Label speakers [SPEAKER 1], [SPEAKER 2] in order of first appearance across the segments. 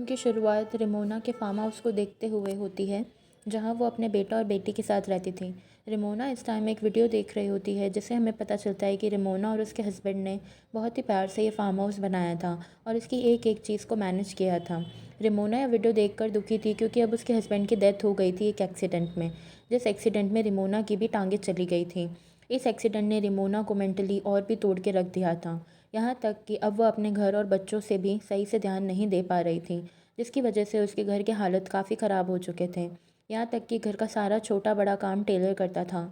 [SPEAKER 1] की शुरुआत रेमोना के फार्म हाउस को देखते हुए होती है, जहां वो अपने बेटा और बेटी के साथ रहती थी। रेमोना इस टाइम एक वीडियो देख रही होती है, जिससे हमें पता चलता है कि रेमोना और उसके हस्बैंड ने बहुत ही प्यार से ये फार्म हाउस बनाया था और इसकी एक एक चीज़ को मैनेज किया था। रेमोना यह वीडियो देखकर दुखी थी, क्योंकि अब उसके हस्बैंड की डेथ हो गई थी एक एक्सीडेंट में, जिस एक्सीडेंट में रेमोना की भी टांगें चली गई थी। इस एक्सीडेंट ने रेमोना को मेंटली और भी तोड़ के रख दिया था, यहाँ तक कि अब वह अपने घर और बच्चों से भी सही से ध्यान नहीं दे पा रही थी, जिसकी वजह से उसके घर के हालत काफ़ी ख़राब हो चुके थे। यहाँ तक कि घर का सारा छोटा बड़ा काम टेलर करता था।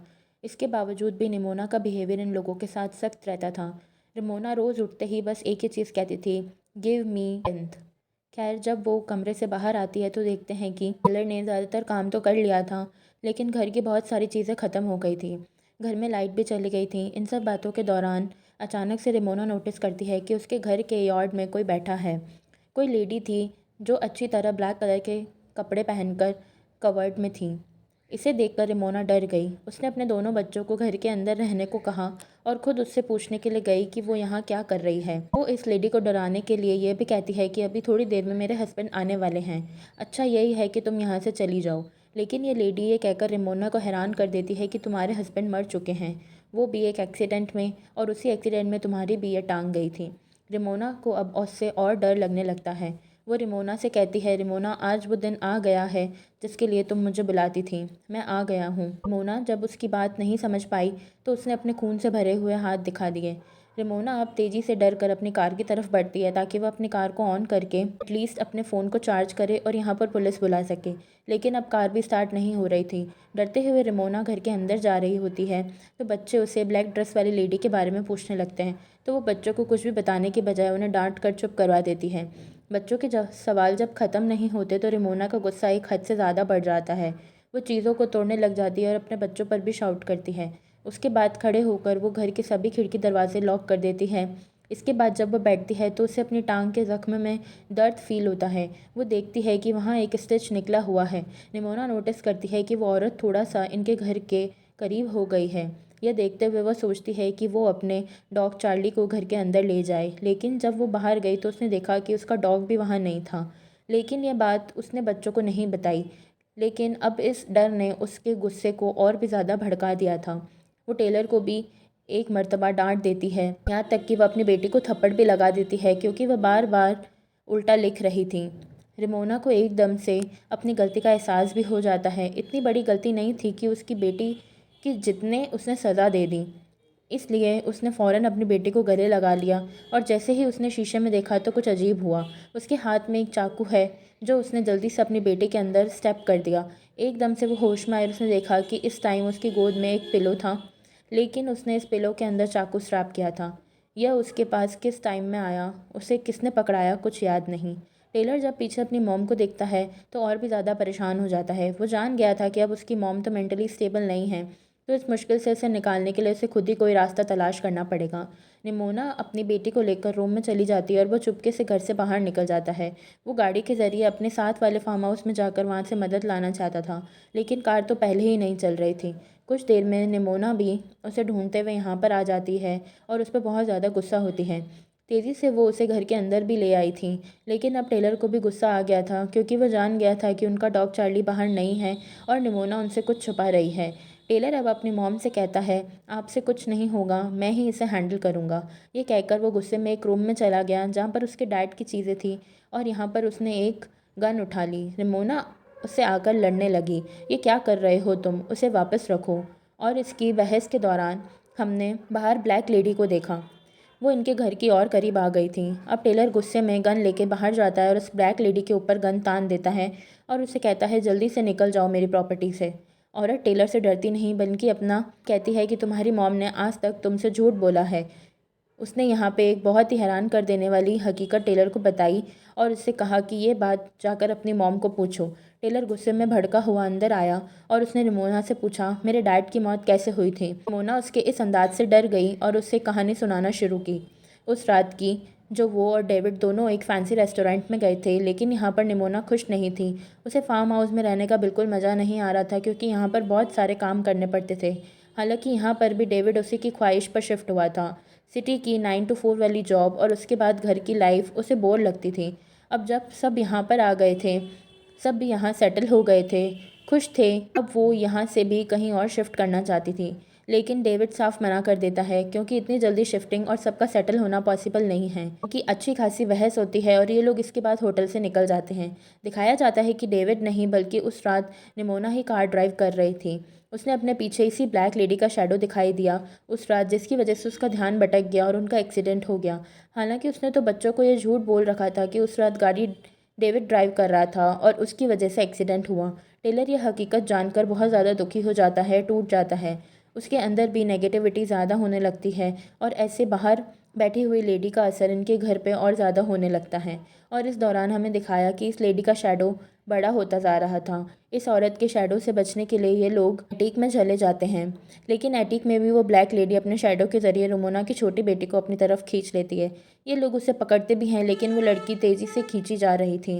[SPEAKER 1] इसके बावजूद भी निमोना का बिहेवियर इन लोगों के साथ सख्त रहता था। निमोना रोज़ उठते ही बस एक ही चीज़ कहती थी, गिव मी स्ट्रेंथ। खैर, जब वो कमरे से बाहर आती है तो देखते हैं कि टेलर ने ज़्यादातर काम तो कर लिया था, लेकिन घर की बहुत सारी चीज़ें ख़त्म हो गई थी। घर में लाइट भी चली गई थी। इन सब बातों के दौरान अचानक से रेमोना नोटिस करती है कि उसके घर के यार्ड में कोई बैठा है। कोई लेडी थी जो अच्छी तरह ब्लैक कलर के कपड़े पहनकर कवर्ड में थी। इसे देखकर रेमोना डर गई। उसने अपने दोनों बच्चों को घर के अंदर रहने को कहा और खुद उससे पूछने के लिए गई कि वो यहाँ क्या कर रही है। वो इस लेडी को डराने के लिए यह भी कहती है कि अभी थोड़ी देर में मेरे हस्बैंड आने वाले हैं, अच्छा यही है कि तुम यहाँ से चली जाओ। लेकिन ये लेडी ये कहकर रेमोना को हैरान कर देती है कि तुम्हारे हस्बैंड मर चुके हैं, वो भी एक एक्सीडेंट में, और उसी एक्सीडेंट में तुम्हारी भी ये टांग गई थी। रेमोना को अब उससे और डर लगने लगता है। वो रेमोना से कहती है, रेमोना आज वो दिन आ गया है जिसके लिए तुम मुझे बुलाती थी, मैं आ गया हूँ। रेमोना जब उसकी बात नहीं समझ पाई तो उसने अपने खून से भरे हुए हाथ दिखा दिए। रेमोना अब तेज़ी से डर कर अपनी कार की तरफ बढ़ती है, ताकि वह अपनी कार को ऑन करके एटलीस्ट अपने फ़ोन को चार्ज करे और यहाँ पर पुलिस बुला सके। लेकिन अब कार भी स्टार्ट नहीं हो रही थी। डरते हुए रेमोना घर के अंदर जा रही होती है तो बच्चे उसे ब्लैक ड्रेस वाली लेडी के बारे में पूछने लगते हैं, तो वो बच्चों को कुछ भी बताने के बजाय उन्हें डांट कर चुप करवा देती है। बच्चों के सवाल जब ख़त्म नहीं होते तो रेमोना का गुस्सा एक हद से ज़्यादा बढ़ जाता है। वो चीज़ों को तोड़ने लग जाती है और अपने बच्चों पर भी शाउट करती है। उसके बाद खड़े होकर वो घर के सभी खिड़की दरवाजे लॉक कर देती है। इसके बाद जब वह बैठती है तो उसे अपनी टांग के ज़ख्म में दर्द फील होता है। वो देखती है कि वहाँ एक स्टिच निकला हुआ है। रेमोना नोटिस करती है कि वो औरत थोड़ा सा इनके घर के करीब हो गई है। यह देखते हुए वह सोचती है कि वो अपने डॉग चार्ली को घर के अंदर ले जाए, लेकिन जब वो बाहर गई तो उसने देखा कि उसका डॉग भी वहाँ नहीं था। लेकिन यह बात उसने बच्चों को नहीं बताई। लेकिन अब इस डर ने उसके गुस्से को और भी ज़्यादा भड़का दिया था। वो टेलर को भी एक मर्तबा डांट देती है, यहाँ तक कि वह अपनी बेटी को थप्पड़ भी लगा देती है, क्योंकि वह बार बार उल्टा लिख रही थी। रेमोना को एकदम से अपनी गलती का एहसास भी हो जाता है। इतनी बड़ी गलती नहीं थी कि उसकी बेटी की जितने उसने सज़ा दे दी, इसलिए उसने फ़ौरन अपनी बेटी को गले लगा लिया। और जैसे ही उसने शीशे में देखा तो कुछ अजीब हुआ। उसके हाथ में एक चाकू है, जो उसने जल्दी से अपनी बेटी के अंदर स्टेप कर दिया। एकदम से वो होश में आई और उसने देखा कि इस टाइम उसकी गोद में एक पिलो था, लेकिन उसने इस पिलो के अंदर चाकू स्ट्रैप किया था। यह उसके पास किस टाइम में आया, उसे किसने पकड़ाया, कुछ याद नहीं। टेलर जब पीछे अपनी मॉम को देखता है तो और भी ज़्यादा परेशान हो जाता है। वो जान गया था कि अब उसकी मॉम तो मेंटली स्टेबल नहीं है, तो इस मुश्किल से उसे निकालने के लिए उसे खुद ही कोई रास्ता तलाश करना पड़ेगा। निमोना अपनी बेटी को लेकर रूम में चली जाती है और वो चुपके से घर से बाहर निकल जाता है। वो गाड़ी के ज़रिए अपने साथ वाले फार्म हाउस में जाकर वहाँ से मदद लाना चाहता था, लेकिन कार तो पहले ही नहीं चल रही थी। कुछ देर में निमोना भी उसे ढूंढते हुए यहाँ पर आ जाती है और उस पर बहुत ज़्यादा गुस्सा होती है। तेज़ी से वो उसे घर के अंदर भी ले आई थी, लेकिन अब टेलर को भी गुस्सा आ गया था, क्योंकि वह जान गया था कि उनका डॉग चार्ली बाहर नहीं है और निमोना उनसे कुछ छुपा रही है। टेलर अब अपनी मॉम से कहता है, आपसे कुछ नहीं होगा, मैं ही इसे हैंडल करूँगा। ये कहकर वो गुस्से में एक रूम में चला गया जहाँ पर उसके डैड की चीज़ें थी, और यहाँ पर उसने एक गन उठा ली। निमोना उससे आकर लड़ने लगी, ये क्या कर रहे हो तुम, उसे वापस रखो। और इसकी बहस के दौरान हमने बाहर ब्लैक लेडी को देखा। वो इनके घर की और करीब आ गई थी। अब टेलर गुस्से में गन लेके बाहर जाता है और उस ब्लैक लेडी के ऊपर गन तान देता है और उसे कहता है, जल्दी से निकल जाओ मेरी प्रॉपर्टी से। औरत टेलर से डरती नहीं, बल्कि अपना कहती है कि तुम्हारी मॉम ने आज तक तुमसे झूठ बोला है। उसने यहाँ पे एक बहुत ही हैरान कर देने वाली हकीकत टेलर को बताई और उससे कहा कि ये बात जाकर अपनी मॉम को पूछो। टेलर गुस्से में भड़का हुआ अंदर आया और उसने रेमोना से पूछा, मेरे डैड की मौत कैसे हुई थी। रेमोना उसके इस अंदाज से डर गई और उससे कहानी सुनाना शुरू की उस रात की, जो वो और डेविड दोनों एक फैंसी रेस्टोरेंट में गए थे। लेकिन यहाँ पर निमोना खुश नहीं थी। उसे फार्म हाउस में रहने का बिल्कुल मज़ा नहीं आ रहा था, क्योंकि यहाँ पर बहुत सारे काम करने पड़ते थे। हालांकि यहाँ पर भी डेविड उसी की ख्वाहिश पर शिफ्ट हुआ था। सिटी की 9 to 4 वाली जॉब और उसके बाद घर की लाइफ उसे बोर लगती थी। अब जब सब यहाँ पर आ गए थे, सब भी यहाँ सेटल हो गए थे, खुश थे, अब वो यहाँ से भी कहीं और शिफ्ट करना चाहती थी। लेकिन डेविड साफ मना कर देता है क्योंकि इतनी जल्दी शिफ्टिंग और सबका सेटल होना पॉसिबल नहीं है, क्योंकि अच्छी खासी बहस होती है और ये लोग इसके बाद होटल से निकल जाते हैं। दिखाया जाता है कि डेविड नहीं बल्कि उस रात निमोना ही कार ड्राइव कर रही थी। उसने अपने पीछे इसी ब्लैक लेडी का शैडो दिखाई दिया उस रात, जिसकी वजह से उसका ध्यान भटक गया और उनका एक्सीडेंट हो गया। हालांकि उसने तो बच्चों को ये झूठ बोल रखा था कि उस रात गाड़ी डेविड ड्राइव कर रहा था और उसकी वजह से एक्सीडेंट हुआ। टेलर यह हकीकत जानकर बहुत ज़्यादा दुखी हो जाता है, टूट जाता है। उसके अंदर भी नेगेटिविटी ज़्यादा होने लगती है और ऐसे बाहर बैठी हुई लेडी का असर इनके घर पे और ज़्यादा होने लगता है। और इस दौरान हमें दिखाया कि इस लेडी का शैडो बड़ा होता जा रहा था। इस औरत के शैडो से बचने के लिए ये लोग एटीक में चले जाते हैं, लेकिन एटीक में भी वो ब्लैक लेडी अपने शैडो के ज़रिए रमोना की छोटी बेटी को अपनी तरफ खींच लेती है। ये लोग उसे पकड़ते भी हैं, लेकिन वो लड़की तेज़ी से खींची जा रही थी।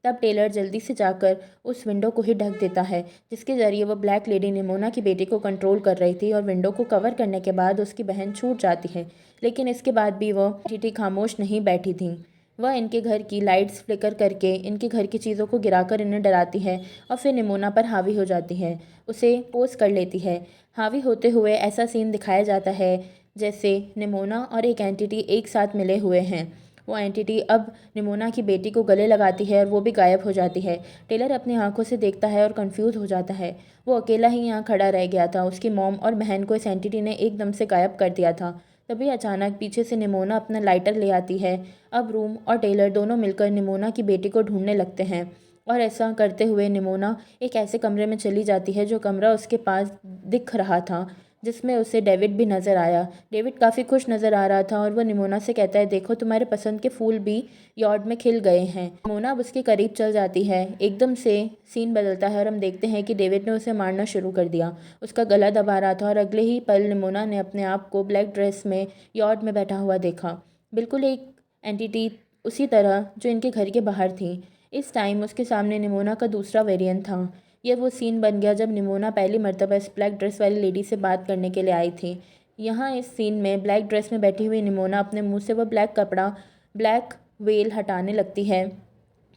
[SPEAKER 1] तब टेलर जल्दी से जाकर उस विंडो को ही ढक देता है, जिसके ज़रिए वो ब्लैक लेडी निमोना की बेटी को कंट्रोल कर रही थी, और विंडो को कवर करने के बाद उसकी बहन छूट जाती है। लेकिन इसके बाद भी वह टीटी खामोश नहीं बैठी थी। वह इनके घर की लाइट्स फ्लिकर करके इनके घर की चीज़ों को गिराकर इन्हें डराती है और फिर निमोना पर हावी हो जाती है, उसे पोस कर लेती है। हावी होते हुए ऐसा सीन दिखाया जाता है जैसे निमोना और एक एंटिटी एक साथ मिले हुए हैं। वो एंटिटी अब निमोना की बेटी को गले लगाती है और वो भी गायब हो जाती है। टेलर अपनी आंखों से देखता है और कंफ्यूज हो जाता है। वो अकेला ही यहाँ खड़ा रह गया था। उसकी मॉम और बहन को इस एंटिटी ने एकदम से गायब कर दिया था। तभी अचानक पीछे से निमोना अपना लाइटर ले आती है। अब रूम और टेलर दोनों मिलकर निमोना की बेटी को ढूंढने लगते हैं, और ऐसा करते हुए निमोना एक ऐसे कमरे में चली जाती है जो कमरा उसके पास दिख रहा था, जिसमें उसे डेविड भी नज़र आया। डेविड काफ़ी खुश नज़र आ रहा था और वह निमोना से कहता है, देखो तुम्हारे पसंद के फूल भी यार्ड में खिल गए हैं। निमोना अब उसके करीब चल जाती है। एकदम से सीन बदलता है और हम देखते हैं कि डेविड ने उसे मारना शुरू कर दिया। उसका गला दबा रहा था और अगले ही पल निमोना ने अपने आप को ब्लैक ड्रेस में यार्ड में बैठा हुआ देखा, बिल्कुल एक एंटिटी उसी तरह जो इनके घर के बाहर थी। इस टाइम उसके सामने निमोना का दूसरा वेरिएंट था। यह वो सीन बन गया जब निमोना पहली मर्तबा इस ब्लैक ड्रेस वाली लेडी से बात करने के लिए आई थी। यहाँ इस सीन में ब्लैक ड्रेस में बैठी हुई निमोना अपने मुंह से वह ब्लैक कपड़ा, ब्लैक वेल हटाने लगती है,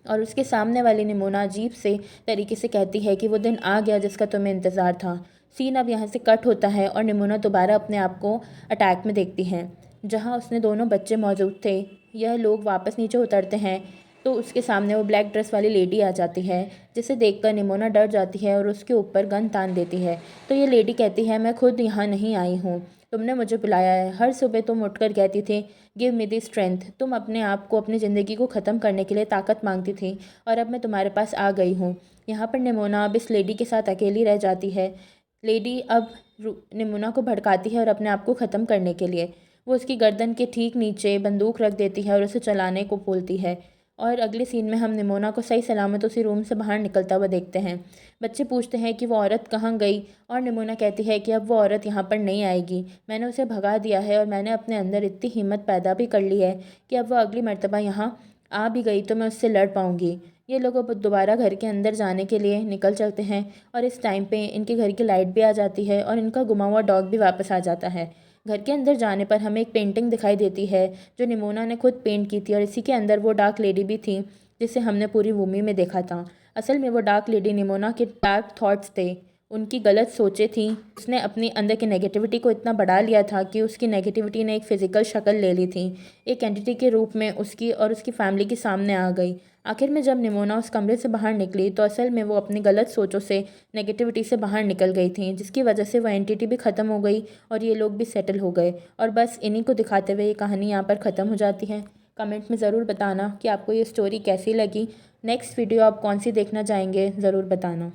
[SPEAKER 1] और उसके सामने वाली निमोना अजीब से तरीके से कहती है कि वो दिन आ गया जिसका तुम्हें इंतज़ार था। सीन अब यहाँ से कट होता है और निमोना दोबारा अपने आप को अटैक में देखती है, जहाँ उसने दोनों बच्चे मौजूद थे। यह लोग वापस नीचे उतरते हैं तो उसके सामने वो ब्लैक ड्रेस वाली लेडी आ जाती है, जिसे देखकर निमोना डर जाती है और उसके ऊपर गन तान देती है। तो ये लेडी कहती है, मैं खुद यहाँ नहीं आई हूँ, तुमने मुझे बुलाया है। हर सुबह तुम उठकर कहती थी, गिव मी दी स्ट्रेंथ। तुम अपने आप को, अपनी ज़िंदगी को ख़त्म करने के लिए ताकत मांगती थी, और अब मैं तुम्हारे पास आ गई हूँ। यहाँ पर निमोना अब इस लेडी के साथ अकेली रह जाती है। लेडी अब निमोना को भड़काती है और अपने आप को ख़त्म करने के लिए वो उसकी गर्दन के ठीक नीचे बंदूक रख देती है और उसे चलाने को बोलती है। और अगले सीन में हम निमोना को सही सलामत उसी रूम से बाहर निकलता हुआ देखते हैं। बच्चे पूछते हैं कि वो औरत कहाँ गई, और निमोना कहती है कि अब वो औरत यहाँ पर नहीं आएगी। मैंने उसे भगा दिया है और मैंने अपने अंदर इतनी हिम्मत पैदा भी कर ली है कि अब वो अगली मर्तबा यहाँ आ भी गई तो मैं उससे लड़ पाऊँगी। ये लोग अब दोबारा घर के अंदर जाने के लिए निकल चलते हैं, और इस टाइम पे इनके घर की लाइट भी आ जाती है और इनका गुमा हुआ डॉग भी वापस आ जाता है। घर के अंदर जाने पर हमें एक पेंटिंग दिखाई देती है जो निमोना ने खुद पेंट की थी, और इसी के अंदर वो डार्क लेडी भी थी जिसे हमने पूरी मूवी में देखा था। असल में वो डार्क लेडी निमोना के डार्क थॉट्स थे, उनकी गलत सोचें थी। उसने अपनी अंदर की नेगेटिविटी को इतना बढ़ा लिया था कि उसकी नेगेटिविटी ने एक फ़िज़िकल शक्ल ले ली थी, एक एंटिटी के रूप में उसकी और उसकी फैमिली के सामने आ गई। आखिर में जब निमोना उस कमरे से बाहर निकली तो असल में वो अपनी गलत सोचों से, नेगेटिविटी से बाहर निकल गई थी, जिसकी वजह से वह एंटिटी भी ख़त्म हो गई और ये लोग भी सेटल हो गए। और बस इन्हीं को दिखाते हुए ये कहानी यहाँ पर ख़त्म हो जाती है। कमेंट में ज़रूर बताना कि आपको ये स्टोरी कैसी लगी। नेक्स्ट वीडियो आप कौन सी देखना चाहेंगे, ज़रूर बताना।